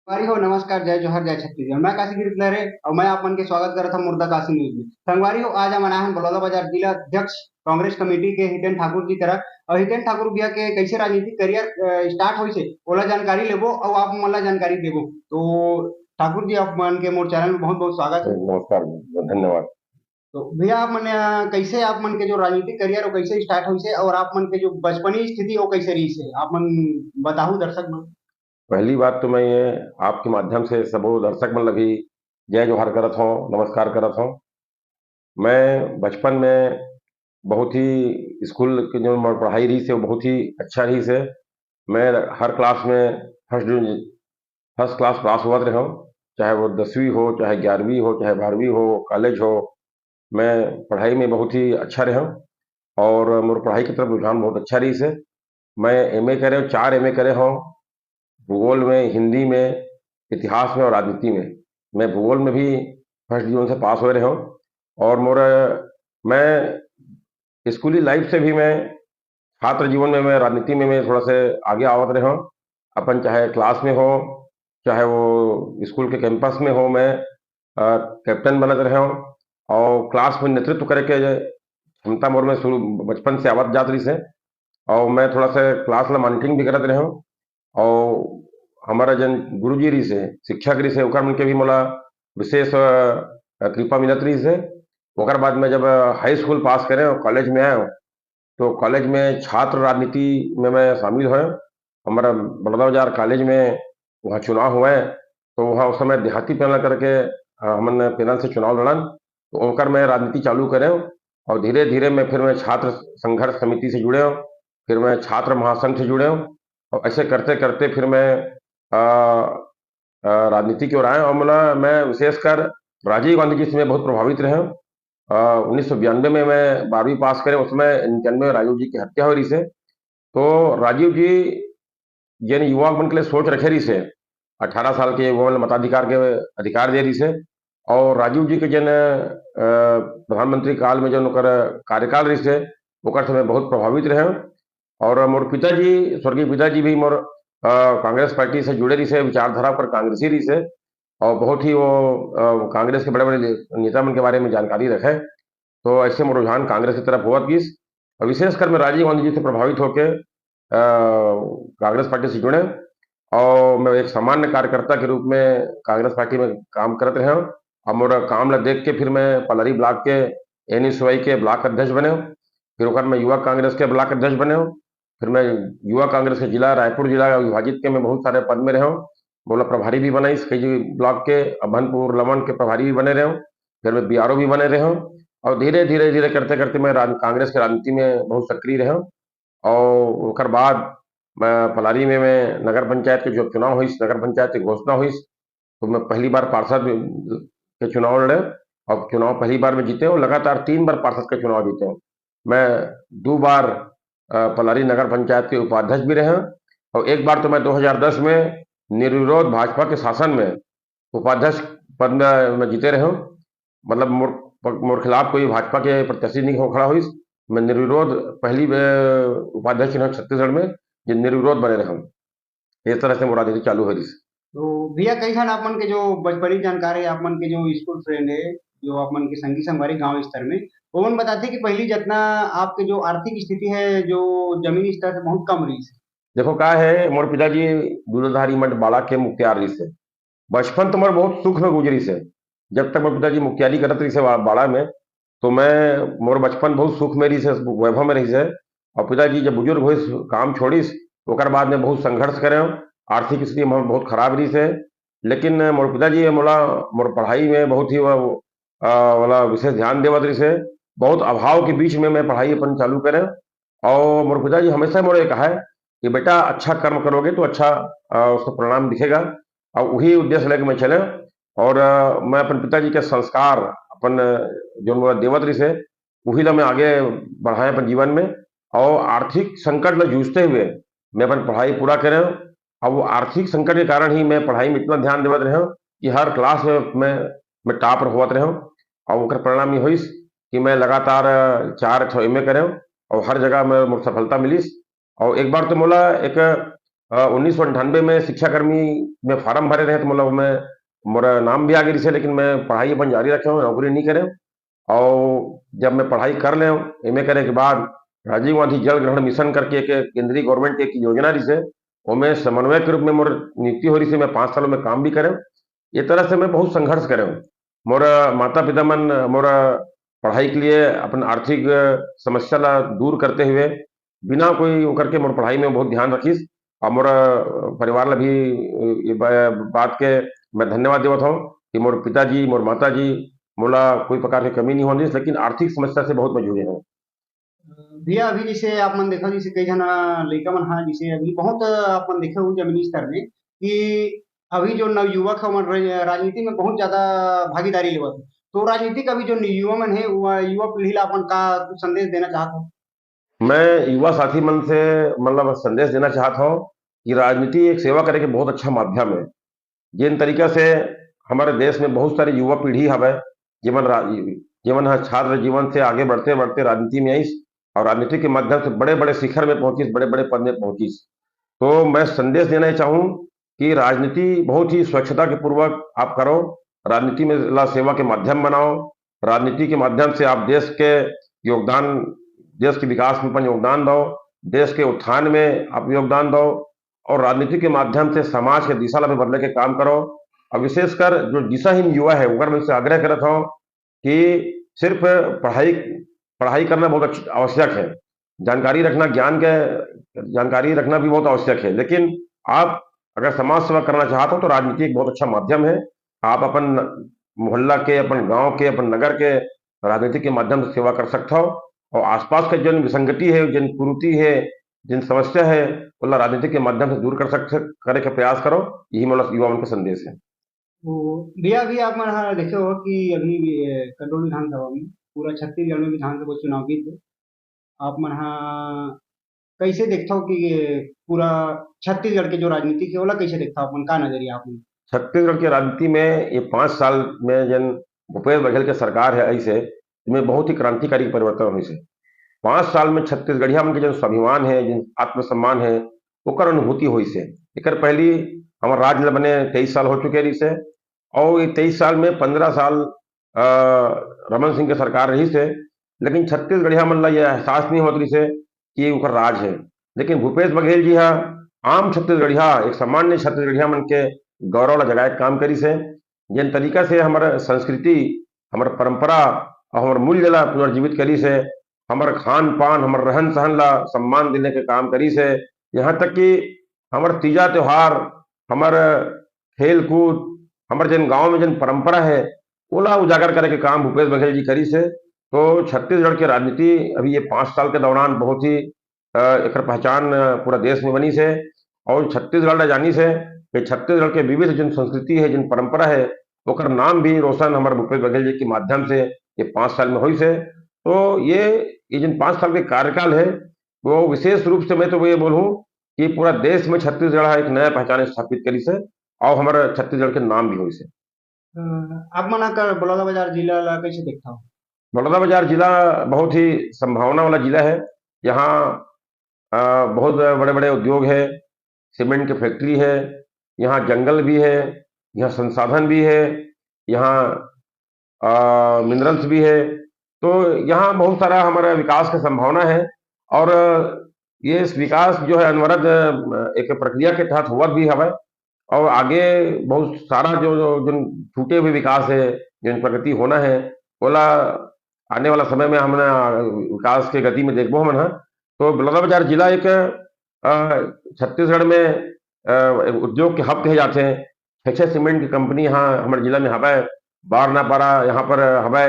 हमारी हो नमस्कार, जय जोहर, जय छत्तीसगढ़। मैं काशी गिरधर है और मैं आप मन के स्वागत कर रहा था मुर्दा काशी न्यूज में। संगवारी हो, आज हम आना है बलौदाबाजार जिला अध्यक्ष कांग्रेस कमेटी के हितेन ठाकुर जी करा। और हितेन ठाकुर भैया के कैसे राजनीतिक करियर स्टार्ट हुई से ओला जानकारी लेबो और आप मन ला जानकारी देबो। तो ठाकुर जी, आप मन के मोर चैनल में बहुत बहुत स्वागत है। नमस्कार। धन्यवाद। तो भैया, आप मन कैसे आप मन के जो राजनीतिक करियर वो कैसे स्टार्ट हुई से और आप मन के जो बचपनी स्थिति वो कैसे रही से आप मन बताओ दर्शक मन। पहली बात तो मैं ये आपके माध्यम से सबो दर्शक मन लगी जय जोहार करत हूँ, नमस्कार करत हूँ। मैं बचपन में बहुत ही स्कूल की जो मोर पढ़ाई रही से वो बहुत ही अच्छा रही से। मैं हर क्लास में फर्स्ट क्लास पास हुआ रहा हूँ, चाहे वो 10वीं हो, चाहे 11वीं हो, चाहे 12वीं हो, कॉलेज हो। मैं पढ़ाई में बहुत ही अच्छा रहा हूँ और मोर पढ़ाई की तरफ रुझान बहुत अच्छा रही से। मैं एमए करे, 4 एमए करे हूँ। भूगोल में, हिंदी में, इतिहास में और राजनीति में। मैं भूगोल में भी फर्स्ट डिवीजन से पास हो रहे हूँ। और मोर मैं स्कूली लाइफ से भी मैं छात्र जीवन में मैं राजनीति में मैं थोड़ा से आगे आवत रहे हूँ। अपन चाहे क्लास में हो, चाहे वो स्कूल के कैंपस में हो, मैं कैप्टन बनत रहे हूँ और क्लास में नेतृत्व करे के क्षमता मोर में शुरू बचपन से आवत जात रही से। और मैं थोड़ा सा क्लास ला मॉनिटरिंग भी करत रहे हूँ। और हमारा जन गुरुजी रही से, शिक्षक रही से, ओकर मन के भी मोला विशेष कृपा मिलत रही से। ओकर बाद में जब हाई स्कूल पास करे और कॉलेज में आए, तो कॉलेज में छात्र राजनीति में मैं शामिल हुए। हमारा बलौदाबाजार कॉलेज में वहाँ चुनाव हुए, तो वहाँ उस समय देहाती पैनल करके हमन पैनल से चुनाव लड़न, तो ओकर मैं राजनीति चालू करे। और धीरे धीरे मैं फिर मैं छात्र संघर्ष समिति से जुड़े हूँ, फिर मैं छात्र महासंघ से जुड़े हूँ। और ऐसे करते करते फिर मैं राजनीति की ओर आए। और मैं विशेषकर राजीव गांधी जी से मैं बहुत प्रभावित रहे हूँ। 1992 में मैं 12वीं पास करे, उसमें 91 में राजीव जी की हत्या हो रही से। तो राजीव जी जिन युवा मन के लिए सोच रखे रही से, 18 साल के युवा मन मताधिकार के अधिकार दे रही से। और राजीव जी के जन प्रधानमंत्री काल में जो उनकर कार्यकाल रही से, ओकर से मैं बहुत प्रभावित रहे हूँ। और मोर पिताजी, स्वर्गीय पिताजी भी मोर कांग्रेस पार्टी से जुड़े रही से, विचारधारा पर कांग्रेसी रही से। और बहुत ही वो कांग्रेस के बड़े बड़े नेता मन के बारे में जानकारी रखे। तो ऐसे में रुझान कांग्रेस की तरफ हुआ गई। और विशेषकर मैं राजीव गांधी जी से प्रभावित होकर कांग्रेस पार्टी से जुड़े। और मैं एक सामान्य कार्यकर्ता के रूप में कांग्रेस पार्टी में काम करते रहे हूँ। और मोरा काम ला देख के फिर मैं पलारी ब्लॉक के एनएसवाई के ब्लॉक अध्यक्ष बने हूँ। फिर ओकर मैं युवा कांग्रेस के ब्लॉक अध्यक्ष बने हूँ। फिर मैं युवा कांग्रेस के जिला रायपुर जिला विभाजित के मैं बहुत सारे पद में रहे हूँ। मोला प्रभारी भी बनाई कई ब्लॉक के, अभनपुर लमन के प्रभारी भी बने रहे हूँ। फिर मैं बीआरओ भी बने रहे हूँ। और धीरे धीरे धीरे करते करते मैं कांग्रेस के राजनीति में बहुत सक्रिय रहा हूँ। और ओकर बाद मैं पलारी में मैं नगर पंचायत के जो चुनाव हुई, नगर पंचायत की घोषणा हुई, तो मैं पहली बार पार्षद के चुनाव लड़े। और चुनाव पहली बार में जीते हूँ। लगातार 3 बार पार्षद के चुनाव जीते हूँ। मैं 2 बार पलारी नगर पंचायत के उपाध्यक्ष भी रहे हैं। और एक बार तो मैं 2010 में निर्विरोध भाजपा के शासन में उपाध्यक्ष पद में मैं जीते रहे हूँ। मतलब मोर खिलाफ कोई भाजपा के प्रत्याशी नहीं हो खड़ा हुई। मैं निर्विरोध पहली उपाध्यक्ष रहा छत्तीसगढ़ में, जो निर्विरोध बने रहा हूँ। इस तरह से मोर राजनीति चालू हो रही। तो भैया, कई खान आप मन के जो बचपनी जानकारी है, आप मन के जो स्कूल फ्रेंड है, जो आप मन के संगी संगवारी गांव स्तर में, वो मन बताते कि पहली जितना आपके जो आर्थिक स्थिति है जो जमीनी स्तर से बहुत कम रही है। देखो का है, मोर पिताजी दूधाधारी मठ बाड़ा के मुख्तियार रही से। बचपन तो मोर बहुत सुख में गुजरी से। जब तक मोर पिताजी मुखियारी करत रही से बाड़ा में, तो मैं मोर बचपन बहुत सुख में रही से, वैभव में रही से। और पिताजी जब बुजुर्ग हुई, काम छोड़िस, ओकर बाद में बहुत संघर्ष करे। आर्थिक स्थिति मोर बहुत खराब रही से। लेकिन मोर पिताजी मोला मोर पढ़ाई में बहुत ही वाला विशेष ध्यान देवत रही से। बहुत अभाव के बीच में मैं पढ़ाई अपन चालू करें। और मोर पिताजी हमेशा मोरे कहा है कि बेटा अच्छा कर्म करोगे तो अच्छा उसका परिणाम दिखेगा। और वही उद्देश्य लेके मैं चले। और मैं अपन पिताजी के संस्कार अपन जो मोला देवत रही से, वही ला मैं आगे बढ़ाए अपन जीवन में। और आर्थिक संकट में जूझते हुए मैं अपन पढ़ाई पूरा करें। और वो आर्थिक संकट के कारण ही मैं पढ़ाई में इतना ध्यान देवत रहे हूँ कि हर क्लास में मैं टॉपर होवत रहे हूँ। और ओकर परिणाम ये हुई कि मैं लगातार 4 एमए करे और हर जगह में मुझे सफलता मिली। और एक बार तो मोला एक 1998 में शिक्षाकर्मी में फार्म भरे रहे तो मतलब मैं मोरा नाम भी आ गई से, लेकिन मैं पढ़ाई अपन जारी रखे हूँ, नौकरी नहीं करे। और जब मैं पढ़ाई कर ले एमए करे के बाद राजीव गांधी जल ग्रहण मिशन करके एक केंद्रीय गवर्नमेंट की एक योजना रही से, वो मैं समन्वय के रूप में मोर नियुक्ति हो रही से, मैं 5 सालों में काम भी करे। ये तरह से मैं बहुत संघर्ष करे हूँ। मोरा माता पिता मन मोरा पढ़ाई के लिए अपन आर्थिक समस्या ला दूर करते हुए बिना कोई वो करके मोर पढ़ाई में बहुत ध्यान रखीस। और मोरा परिवार ला भी ये बात के मैं धन्यवाद देवत हूँ कि मोर पिताजी मोर माता जी मोला कोई प्रकार की कमी नहीं होने दी, लेकिन आर्थिक समस्या से बहुत मैं जूझे हूँ। भैया अभी जैसे आप मन देखा जैसे कई जना लड़का मन हाँ जैसे अभी बहुत आप मन देखे हो जमीनी स्तर में कि अभी जो नवयुवक है मन राजनीति में बहुत ज्यादा भागीदारी लेवत है। तो राजनीतिक अभी जो युवा मन है वो युवा पीढ़ी ला अपन का कुछ संदेश देना चाहता हूँ। मैं युवा साथी मन से मतलब संदेश देना चाहता हूँ कि राजनीति एक सेवा करे के बहुत अच्छा माध्यम है। जिन तरीका से हमारे देश में बहुत सारी युवा पीढ़ी हवे जीवन छात्र जीवन से आगे बढ़ते बढ़ते राजनीति में आईस और राजनीति के माध्यम से बड़े बड़े शिखर में पहुंचीस, बड़े बड़े पद में पहुंचीस। तो मैं संदेश देना चाहूँ कि राजनीति बहुत ही स्वच्छता के पूर्वक आप करो, राजनीति में ला सेवा के माध्यम बनाओ। राजनीति के माध्यम से आप योगदान देश के विकास में अपन योगदान दो, देश के उत्थान में आप योगदान दो, और राजनीति के माध्यम से समाज के दिशा ला भी बदले के काम करो। और विशेषकर जो दिशाहीन युवा है उनका मैं से आग्रह करता हूँ कि सिर्फ पढ़ाई पढ़ाई करना बहुत आवश्यक है, जानकारी रखना ज्ञान के जानकारी रखना भी बहुत आवश्यक है, लेकिन आप अगर समाज सेवा करना चाहते हो तो राजनीति एक बहुत अच्छा माध्यम है। आप अपन मोहल्ला के, अपन गांव के, अपन नगर के राजनीति के माध्यम से सेवा कर सकते हो, और आसपास के जिन विसंगति है, जिन कुरीति है, जिन समस्या है, वो राजनीति के माध्यम से दूर कर सकते करे का प्रयास करो। यही मतलब युवा का संदेश है। तो भैया अभी आप मन हाँ देखे हो कि अभी कटोल विधानसभा में पूरा छत्तीसगढ़ में विधानसभा चुनाव भी थे। आप मन हाँ कैसे देखता हो कि ये पूरा छत्तीसगढ़ के जो राजनीति के ओला कैसे देखता हो अपन का नजरिया आप मन? छत्तीसगढ़ की राजनीति में ये 5 साल में जन भूपेश बघेल के सरकार है ऐसे इनमें बहुत ही क्रांतिकारी परिवर्तन हुई से। 5 साल में छत्तीसगढ़िया मन के जन स्वाभिमान है, जिन आत्मसम्मान है, ओकर अनुभूति हुई से। एकर पहली हमारे राज्य ला बने 23 साल हो चुके रही से, और ये 23 साल में 15 साल रमन सिंह के सरकार रही से, लेकिन छत्तीसगढ़िया मन ला यह एहसास नहीं होत रही से कि ये उनका राज है। लेकिन भूपेश बघेल जी हा आम छत्तीसगढ़िया, एक सामान्य छत्तीसगढ़िया मन के गौरव ला जगाए के काम करी से, जिन तरीका से हमारे संस्कृति, हमारे परंपरा और हमारे मूल्य ला पुनर्जीवित करी से, हमारे खान पान, हमारे रहन सहन ला सम्मान देने के काम करी से, यहाँ तक कि हमारे तीजा त्योहार, हमारे खेल कूद, हमारे जिन गांव में जिन परंपरा है ओला उजागर करे के काम भूपेश बघेल जी करी से। तो छत्तीसगढ़ की राजनीति अभी ये 5 साल के दौरान बहुत ही एक पहचान पूरा देश में बनी से, और छत्तीसगढ़ ला जानी से कि छत्तीसगढ़ के विविध जिन संस्कृति है, जिन परंपरा है, ओकर नाम भी रोशन हमारे भूपेश बघेल जी के माध्यम से ये 5 साल में हुई से। तो ये जिन 5 साल के कार्यकाल है वो विशेष रूप से मैं तो ये बोलूँ कि पूरा देश में छत्तीसगढ़ एक नया पहचान स्थापित करी से, और हमारे छत्तीसगढ़ के नाम भी हुई से। आप मन का बलौदाबाजार जिला ला कैसे देखता हो? बलौदाबाजार जिला बहुत ही संभावना वाला जिला है। यहाँ बहुत बड़े बड़े उद्योग है, सीमेंट की फैक्ट्री है, यहाँ जंगल भी है, यहाँ संसाधन भी है, यहाँ मिनरल्स भी है। तो यहाँ बहुत सारा हमारा विकास की संभावना है, और ये इस विकास जो है अनवरत एक प्रक्रिया के तहत हुआ भी है, और आगे बहुत सारा जो जिन छूटे हुए विकास है, जिन प्रगति होना है, बोला आने वाला समय में हमने विकास के गति में देखबो हमन हा। तो बलौदाबाजार जिला एक छत्तीसगढ़ में उद्योग के हब कहे जाते हैं। 6 सीमेंट की कंपनी यहाँ हमारे जिला में हवा, बार ना पारा यहाँ पर हवा,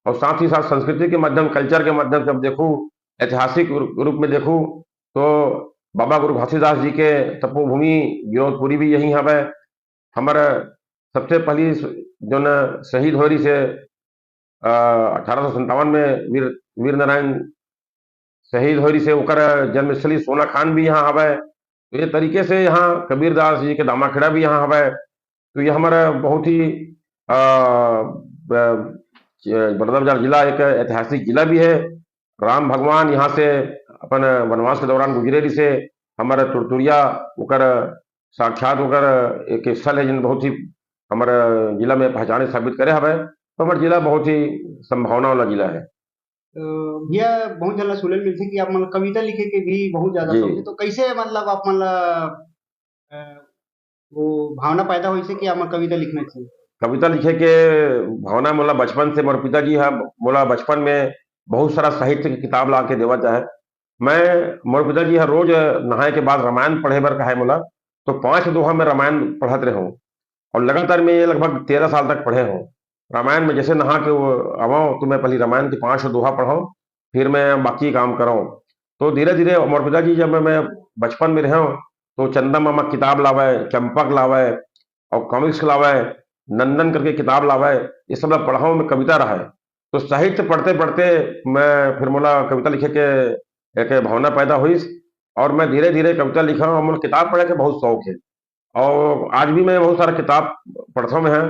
और साथ ही साथ संस्कृति के माध्यम, कल्चर के माध्यम से अब देखूँ, ऐतिहासिक रूप में देखूँ तो बाबा गुरु घासीदास जी के तपोभूमि विनोदपुरी भी यही हवा। हमारा सबसे पहली जो न शहीद हो रही से 1857 में वीर नारायण शहीद हो रही से, ओकर जन्मस्थली सोना खान भी यहाँ हवा। तो ये तरीके से यहाँ कबीरदास जी के दामाखेड़ा भी यहाँ हवा। तो ये हमारा बहुत ही बलौदाबाजार जिला एक ऐतिहासिक जिला भी है। राम भगवान यहाँ से अपन वनवास के दौरान गुजरे रही से, हमारा तुरतुरिया ओकर साक्षात ओकर एक स्थल है जिन बहुत ही हमारा जिला में पहचाने साबित करे हवे, तो हमारा जिला बहुत ही संभावना वाला जिला है। भैया बहुत जल्द सुने मिलथे कि आप मतलब कविता लिखे के भी बहुत ज्यादा जी। शौक है, तो कैसे मतलब आप मतलब अ, वो भावना पैदा हुई से कि आप कविता लिखना चाहिए। कविता लिखे के भावना मोला बचपन से मोर पिताजी हा मोला बचपन में बहुत सारा साहित्य की किताब ला के देवत है। मैं मोर पिताजी हा रोज नहाए के बाद रामायण पढ़े बर कहे मोला, तो 5 दोहा में रामायण पढ़त रहे हूँ और लगातार मैं ये लगभग 13 साल तक पढ़े हूँ। रामायण में जैसे नहा के वो आवाऊँ तो मैं पहले रामायण के 5 दोहा पढ़ाऊँ, फिर मैं बाकी काम कराऊँ। तो धीरे-धीरे मोर पिताजी जब मैं बचपन में रहे हूँ, तो चंदा मामा किताब लावे, चंपक लावे और कॉमिक्स लावे, नंदन करके किताब लावे, ये सब ला पढ़ाऊँ मैं कविता रहे। तो साहित्य पढ़ते-पढ़ते मैं फिर मोला कविता लिखे के एक भावना पैदा हुई और मैं धीरे-धीरे कविता लिखा और मोला किताब पढ़े के बहुत शौक है। और आज भी मैं बहुत सारा किताब पढ़ता में है।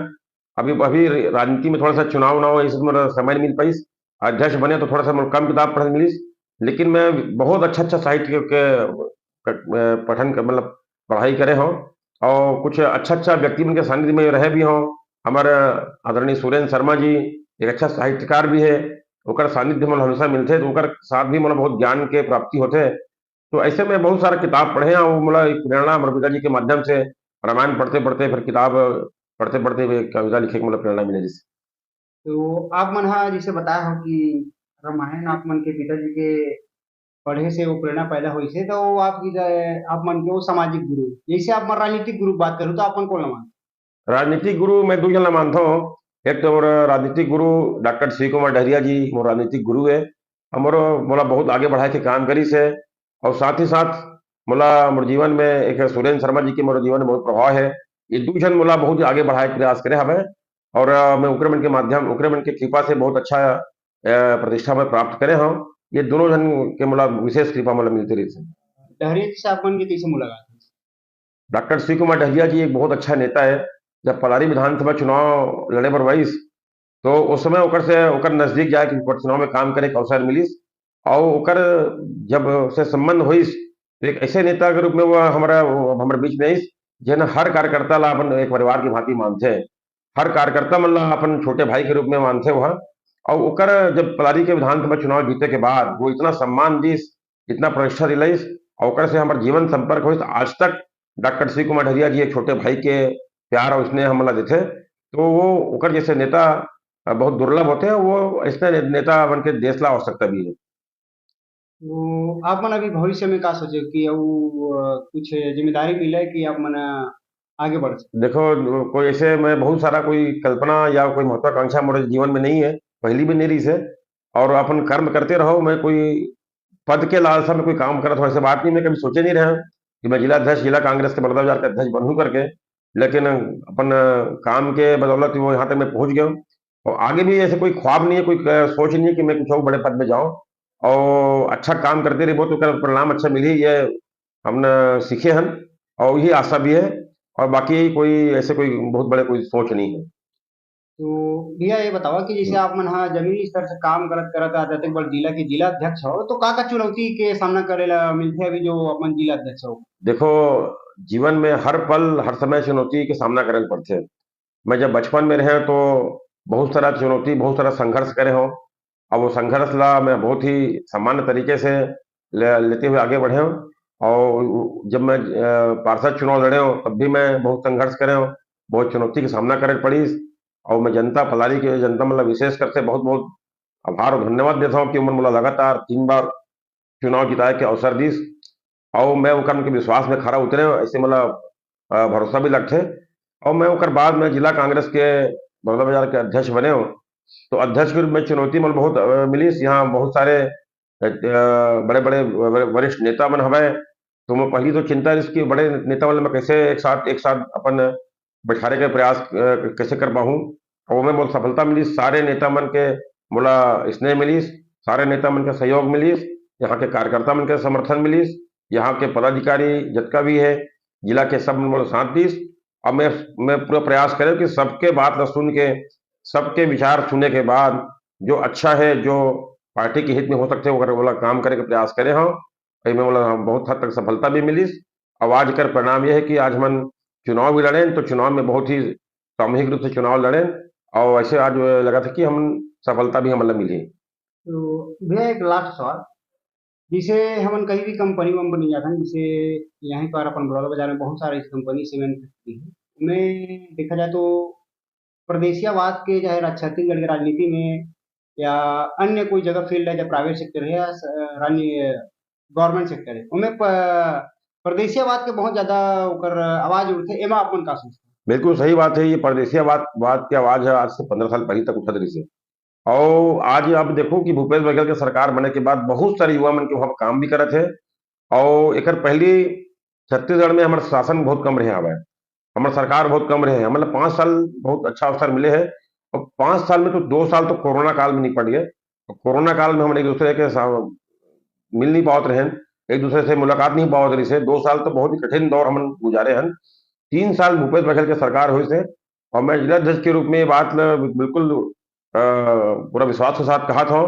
अभी अभी राजनीति में थोड़ा सा चुनाव उनाव ये सब मेरा समय नहीं मिल पाइस। अध्यक्ष बने तो थोड़ा सा मोला कम किताब पढ़ने मिलिस, लेकिन मैं बहुत अच्छा-अच्छा साहित्य के पठन कर मतलब पढ़ाई करे हों और कुछ अच्छा-अच्छा व्यक्ति मन के सानिध्य में रहे भी हों। हमारे आदरणीय सुरेंद्र शर्मा जी एक अच्छा साहित्यकार भी है, ओकर सानिध्य मोला हमेशा मिलथे, तो ओकर साथ भी मोला बहुत ज्ञान के प्राप्ति होथे। तो ऐसे में बहुत सारा किताब पढ़े हैं और मोला एक प्रेरणा मोर पिताजी के माध्यम से रामायण पढ़ते-पढ़ते फिर किताब पढ़ते-पढ़ते हुए कविता लिखे के मोला प्रेरणा मिले जिससे। तो आप मन हाँ जैसे बताया हो कि रामायण आप मन के पिताजी के पढ़े से वो प्रेरणा पैदा हुई से, तो आपकी आप मन के वो सामाजिक गुरु, जैसे आप मन राजनीतिक गुरु की बात करूँ तो अपन कौन ला मानते? राजनीतिक गुरु मैं 2 जन ला मानता हूँ। एक तो मोर राजनीतिक गुरु डॉक्टर शिव कुमार डहरिया जी मोर राजनीतिक गुरु है। मोरो मोला बहुत आगे बढ़ाए के काम करिस है और साथ ही साथ मोला मोर जीवन में एक सुरेंद्र शर्मा जी के मोर जीवन में बहुत प्रभाव है। ये 2 जन मोला बहुत आगे बढ़ाए के प्रयास करे हवे और मैं ओकरे मन के माध्यम ओकरे मन के कृपा से बहुत अच्छा प्रतिष्ठा मैं प्राप्त करे हूँ। ये दोनों जन के मोला विशेष कृपा मोला मिलती रहिस है। डहरिया जी से आप मन के कैसे मुलाकात हुई? डॉक्टर शिव कुमार डहरिया जी एक बहुत अच्छा नेता है। जब पलारी विधानसभा चुनाव लड़े बर भइस, तो उस समय ओकर से ओकर नजदीक जाके ओकर चुनाव में काम करे के अवसर मिलिस और ओकर जब से संबंध होइस, तो एक ऐसे नेता के रूप में वो हमारे बीच में आइस, जेन हर कार्यकर्ता ला अपन एक परिवार की भांति मानथे। हर कार्यकर्ता मन ला अपन छोटे भाई के रूप में मानथे वह और ओकर जब पलारी के विधानसभा चुनाव जीते के बाद वो इतना सम्मान दिस, इतना प्रतिष्ठा दिलाइस और ओकर से हमार जीवन संपर्क होइस। आज तक डॉक्टर शिव कुमार डहरिया जी एक छोटे भाई के प्यार और स्नेह हमला देथे। तो वो ओकर जैसे नेता बहुत दुर्लभ होते हैं, वो ऐसे नेता बन के देश ला आवश्यकता भी है। तो आप मन अभी भविष्य में का सोचे कि कुछ जिम्मेदारी मिले कि आप मन आगे बढ़ सके? देखो कोई ऐसे मैं बहुत सारा कोई कल्पना या कोई महत्वाकांक्षा मेरे जीवन में नहीं है, पहली भी नहीं रही है और अपन कर्म करते रहो। मैं कोई पद के लालसा में कोई काम करत हो ऐसे बात नहीं, मैं कभी सोचे नहीं रहा कि मैं जिला अध्यक्ष जिला कांग्रेस के बलौदाबाजार का अध्यक्ष बनूं करके, लेकिन अपन काम के बदौलत वो यहाँ तक मैं पहुंच गया हूँ और आगे भी ऐसे कोई ख्वाब नहीं है, कोई सोच नहीं है कि मैं कुछ और बड़े पद में जाऊं और अच्छा काम करते रहे तो उसका परिणाम अच्छा मिली, ये हमने सीखे हैं और यही आशा भी है और बाकी कोई ऐसे कोई बहुत बड़े कोई सोच नहीं है। तो भैया ये बतावा कि जैसे आप मन हाँ जमीनी स्तर से काम करत करत आते थे बड़ जिला के जिला अध्यक्ष हो, तो का चुनौती के सामना करेला मिलथे अभी जो अपन जिला अध्यक्ष हो? देखो जीवन में हर पल हर समय चुनौती के सामना करे पड़ते। मैं जब बचपन में रहे तो बहुत सारा चुनौती बहुत सारा संघर्ष करे हो और वो संघर्ष ला मैं बहुत ही सामान्य तरीके से लेते हुए आगे बढ़े हूँ और जब मैं पार्षद चुनाव लड़े हूँ तब भी मैं बहुत संघर्ष करे हूँ, बहुत चुनौती का सामना करे पड़ी और मैं जनता पलारी की जनता मतलब विशेष करके बहुत बहुत आभार और धन्यवाद देता हूँ कि उन्होंने मुझे लगातार 3 बार चुनाव जिताए के अवसर दी और मैं उनका उनके विश्वास में खरा उतरे ऐसे मतलब भरोसा भी लगते और मैं उनकर बाद में जिला कांग्रेस के बलौदाबाजार के अध्यक्ष बने हो। तो अध्यक्ष के रूप में चुनौती मतलब बहुत मिली। यहाँ बहुत सारे बड़े बड़े वरिष्ठ नेता मन हवे, तो मैं पहली तो चिंता इसकी बड़े नेता वाले मैं कैसे एक साथ अपन बैठाने के प्रयास कैसे कर पाऊँ और वो में बहुत सफलता मिली। सारे नेता मन के मोला स्नेह मिलीस, सारे नेता मन के सहयोग मिलीस, यहाँ के कार्यकर्ता मन के समर्थन मिलीस, यहाँ के पदाधिकारी जितना भी है जिला के सब मन मोला साथ दीस। अब मैं पूरा प्रयास करें कि सबके बात न सुन के सबके विचार सुनने के बाद जो अच्छा है जो पार्टी के हित में हो सकते हैं वो वाला काम करे के प्रयास करे हम में बोला बहुत हद तक सफलता भी मिली। अब आज कर परिणाम यह है कि आज हम चुनाव भी लड़े तो चुनाव में बहुत ही सामूहिक रूप से चुनाव लड़े और वैसे आज लगा था कि हम सफलता भी मतलब मिली। तो भैया एक लास्ट सवाल, जिसे हमन कहीं भी कंपनी वंपनी जाथन, जैसे यहाँ पर अपन बड़ौदा बाजार में बहुत सारी कंपनी सीमेंट फैक्ट्री है, उनमें देखा जाए तो प्रदेशियावाद के चाहे छत्तीसगढ़ की राजनीति में या अन्य कोई जगह फील्ड है, जब प्राइवेट सेक्टर है या गवर्नमेंट सेक्टर है, उनमें प्रदेशियावाद के बहुत ज्यादा ओकर आवाज उठे, एमा अपन का सोचते बिल्कुल सही बात है। ये परदेशियावाद वाद की आवाज है आज से 15 साल पहले तक उठत रही से। और आज आप देखो कि भूपेश बघेल के सरकार बने के बाद बहुत सारे युवा मन के वहां काम भी करत है। और एक पहली छत्तीसगढ़ में हमारे शासन बहुत कम रहे हवा, हमारे सरकार बहुत कम रहे, मतलब 5 साल बहुत अच्छा अवसर मिले है। और 5 साल में तो 2 साल तो कोरोना काल में निपट गए। और कोरोना काल में हम एक दूसरे के मिल नहीं पावत रहे, एक दूसरे से मुलाकात नहीं पावत रही से। 2 साल तो बहुत ही कठिन दौर हम गुजारे हैं। 3 साल भूपेश बघेल के सरकार हुई से। और मैं जिलाध्यक्ष के रूप में ये बात बिल्कुल पूरा विश्वास के साथ कहा था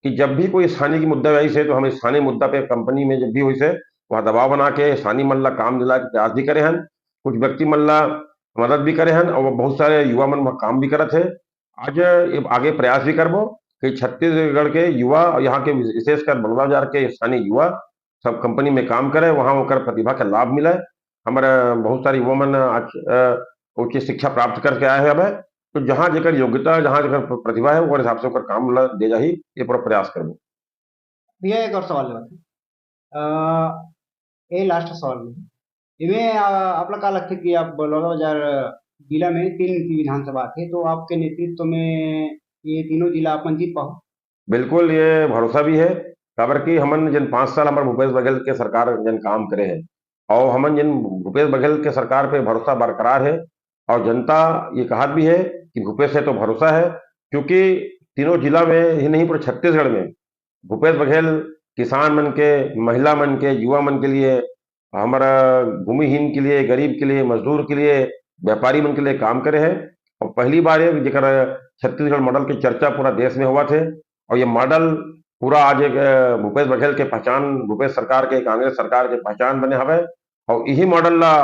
कि जब भी कोई स्थानीय की मुद्दा आई से तो हम स्थानीय मुद्दा पे कंपनी में जब भी हुई से वहाँ दबाव बना के स्थानीय मन ला काम दिला के प्रयास भी करे हैं, कुछ व्यक्ति मन ला मदद भी करे हैं और वो बहुत सारे युवा मन वहाँ काम भी करत है। आज ये आगे प्रयास भी करबो कि छत्तीसगढ़ के युवा और यहाँ के विशेषकर बड़ौदा बाजार के स्थानीय युवा सब कंपनी में काम करे, वहाँ होकर प्रतिभा का लाभ मिले। हमारे बहुत सारे युवा मन आज उच्च शिक्षा प्राप्त करके आए हैं। अब तो जहाँ जेकर योग्यता जहाँ जेकर प्रतिभा है वो हिसाब से ओकर काम ला दे जाही, ये पूरा प्रयास करबो। भैया एक और सवाल लेवत ये लास्ट सवाल में इनमें आपला का लगता है कि आप बलौदा बाजार जिला में तीन की विधानसभा थे, तो आपके नेतृत्व में ये तीनों जिला अपन जीत पाओ? बिल्कुल ये भरोसा भी है, काबर कि हमन जिन 5 साल हमारे भूपेश बघेल के सरकार जिन काम करे हैं और हमन जिन भूपेश बघेल के सरकार पे भरोसा बरकरार है। और जनता ये कहत भी है कि भूपेश से तो भरोसा है, क्योंकि तीनों जिला में ही नहीं पूरे छत्तीसगढ़ में भूपेश बघेल किसान मन के, महिला मन के, युवा मन के लिए, हमारा भूमिहीन के लिए, गरीब के लिए, मजदूर के लिए, व्यापारी मन के लिए काम करे हैं। और पहली बार ये जेकर छत्तीसगढ़ मॉडल की चर्चा पूरा देश में हुआ थे। और ये मॉडल पूरा आज एक भूपेश बघेल के पहचान, भूपेश सरकार के, कांग्रेस सरकार के पहचान बने हवे। और यही मॉडल ला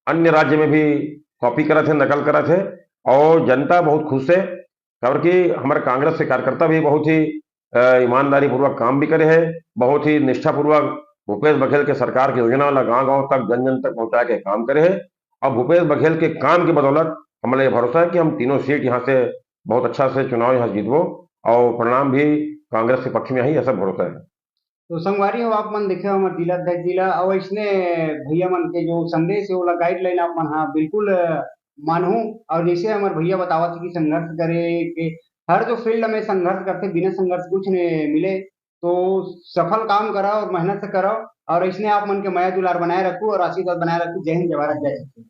अन्य राज्य में भी कॉपी करत है, नकल करत है। और जनता बहुत खुश है, क्योंकि हमारे कांग्रेस के कार्यकर्ता भी बहुत ही ईमानदारी पूर्वक काम भी करे हैं, बहुत ही निष्ठापूर्वक भूपेश बघेल के सरकार की योजना वाला गांव गांव तक, जन जन तक पहुंचा के काम करे हैं। और भूपेश बघेल के काम की बदौलत हमें भरोसा है कि हम तीनों सीट यहाँ से बहुत अच्छा से चुनाव यहाँ जीतबो और परिणाम भी कांग्रेस के पक्ष में ही, ऐसा भरोसा है। तो संगवारी हो आप मन देखे हमारे जिला अध्यक्ष जिला और इसने भैया मन के जो संदेश है वो गाइडलाइन आप मन हाँ बिल्कुल मानहूं। और जैसे हमारे भैया बतावा थे कि संघर्ष करे के हर जो फील्ड में संघर्ष करते, बिना संघर्ष कुछ नहीं मिले, तो सफल काम करा और मेहनत से करो और इसने आप मन के माया दुलार बनाए रखू और आशीर्वाद बनाए रखू। जय हिंद, जय भारत, जय छत्तीसगढ़।